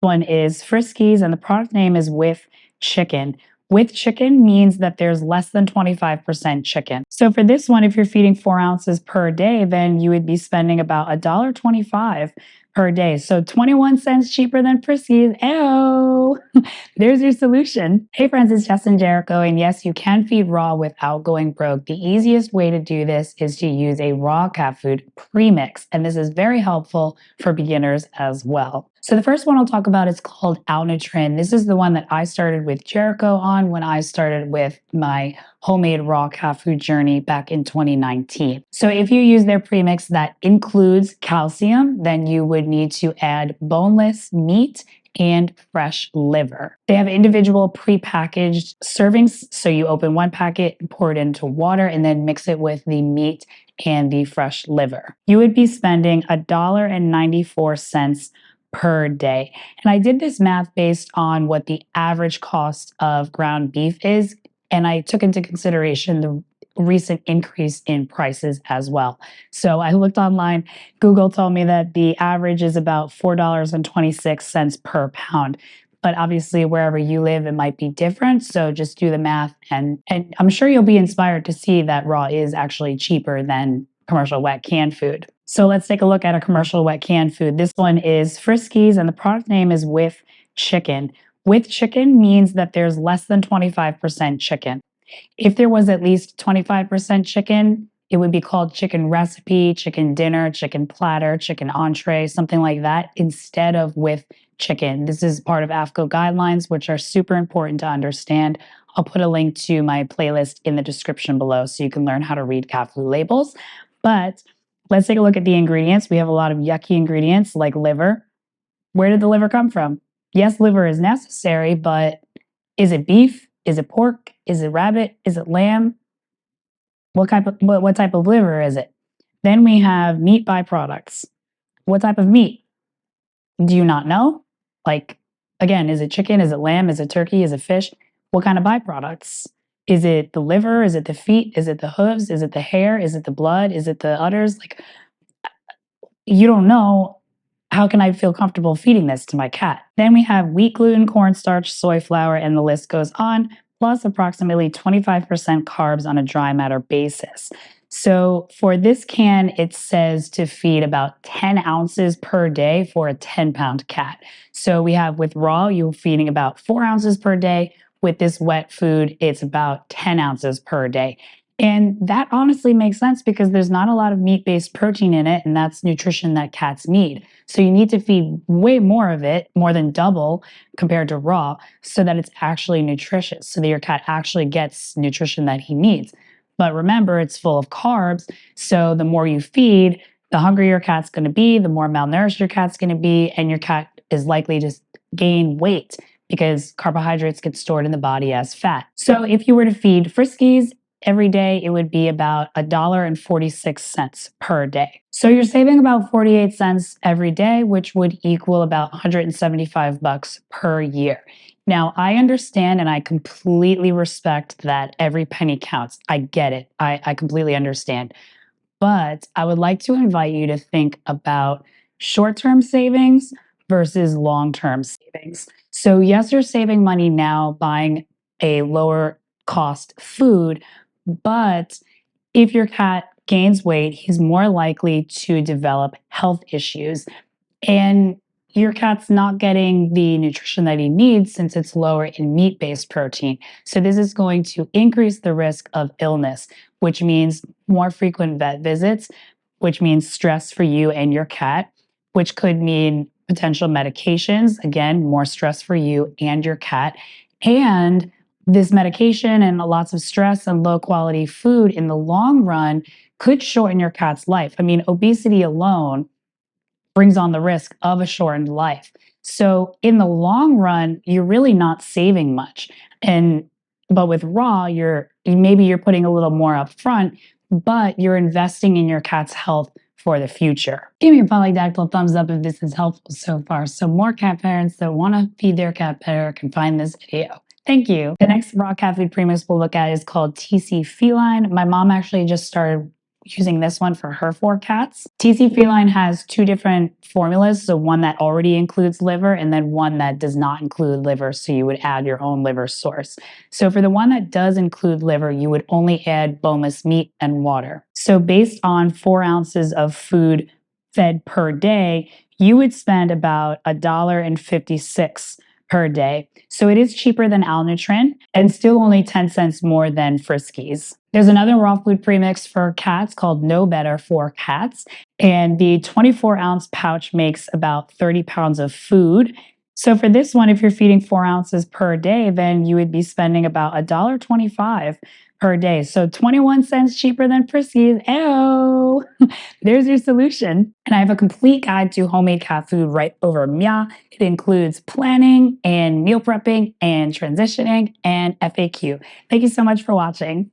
One is Friskies, and the product name is with chicken. With chicken means that there's less than 25% chicken. So for this one, if you're feeding 4 ounces per day, then you would be spending about $1.25 per day. So 21 cents cheaper than Friskies. Ew. There's your solution. Hey friends, it's Jess Jericho, and yes, you can feed raw without going broke. The easiest way to do this is to use a raw cat food premix, and this is very helpful for beginners as well. So the first one I'll talk about is called 𝐤𝐄𝐄𝐄. This is the one that I started with Jericho on when I started with my homemade raw cat food journey back in 2019. So if you use their premix that includes calcium, then you would need to add boneless meat and fresh liver. They have individual prepackaged servings. So you open one packet, pour it into water, and then mix it with the meat and the fresh liver. You would be spending $1.94 per day. And I did this math based on what the average cost of ground beef is, and I took into consideration the recent increase in prices as well. So I looked online. Google told me that the average is about $4.26 per pound. But obviously, wherever you live, it might be different. So just do the math, and I'm sure you'll be inspired to see that raw is actually cheaper than commercial wet canned food. So let's take a look at a commercial wet canned food. This one is Friskies, and the product name is with chicken. With chicken means that there's less than 25% chicken. If there was at least 25% chicken, it would be called chicken recipe, chicken dinner, chicken platter, chicken entree, something like that, instead of with chicken. This is part of AFCO guidelines, which are super important to understand. I'll put a link to my playlist in the description below so you can learn how to read cat food labels. But let's take a look at the ingredients. We have a lot of yucky ingredients like liver. Where did the liver come from? Yes, liver is necessary, but is it beef? Is it pork? Is it rabbit? Is it lamb? What type of liver is it? Then we have meat byproducts. What type of meat? Do you not know? Like, again, is it chicken? Is it lamb? Is it turkey? Is it fish? What kind of byproducts? Is it the liver? Is it the feet? Is it the hooves? Is it the hair? Is it the blood? Is it the udders? Like, you don't know. How can I feel comfortable feeding this to my cat? Then we have wheat gluten, cornstarch, soy flour, and the list goes on, plus approximately 25% carbs on a dry matter basis. So for this can, it says to feed about 10 ounces per day for a 10-pound cat. So we have with raw, you're feeding about 4 ounces per day. With this wet food, it's about 10 ounces per day. And that honestly makes sense because there's not a lot of meat-based protein in it, and that's nutrition that cats need. So you need to feed way more of it, more than double compared to raw, so that it's actually nutritious, so that your cat actually gets nutrition that he needs. But remember, it's full of carbs, so the more you feed, the hungrier your cat's going to be, the more malnourished your cat's going to be, and your cat is likely to gain weight because carbohydrates get stored in the body as fat. So if you were to feed Friskies every day, it would be about $1.46 per day. So you're saving about 48 cents every day, which would equal about $175 per year. Now, I understand and I completely respect that every penny counts. I get it. I completely understand. But I would like to invite you to think about short-term savings versus long-term savings. So yes, you're saving money now buying a lower cost food, but if your cat gains weight, he's more likely to develop health issues. And your cat's not getting the nutrition that he needs since it's lower in meat-based protein. So this is going to increase the risk of illness, which means more frequent vet visits, which means stress for you and your cat, which could mean potential medications, again, more stress for you and your cat. And this medication and lots of stress and low quality food in the long run could shorten your cat's life. I mean, obesity alone brings on the risk of a shortened life. So in the long run, you're really not saving much. But with raw, maybe you're putting a little more up front, but you're investing in your cat's health for the future. Give me a polydactyl thumbs up if this is helpful so far, so more cat parents that want to feed their cat better can find this video. Thank you. The next raw cat food premix we'll look at is called TC Feline. My mom actually just started using this one for her 4 cats. TC Feline has 2 different formulas, so one that already includes liver and then one that does not include liver, so you would add your own liver source. So for the one that does include liver, you would only add boneless meat and water. So based on 4 ounces of food fed per day, you would spend about $1.56 per day. So it is cheaper than 𝐤𝐄𝐅𝐄 and still only 10 cents more than Friskies. There's another raw food premix for cats called 𝐤𝐄𝐄𝐄 for cats, and the 24-ounce pouch makes about 30 pounds of food. So for this one, if you're feeding 4 ounces per day, then you would be spending about $1.25 per day. So 21 cents cheaper than Friskies. Ew! There's your solution. And I have a complete guide to homemade cat food right over 𝐤𝐄𝐄. It includes planning and meal prepping and transitioning and FAQ. Thank you so much for watching.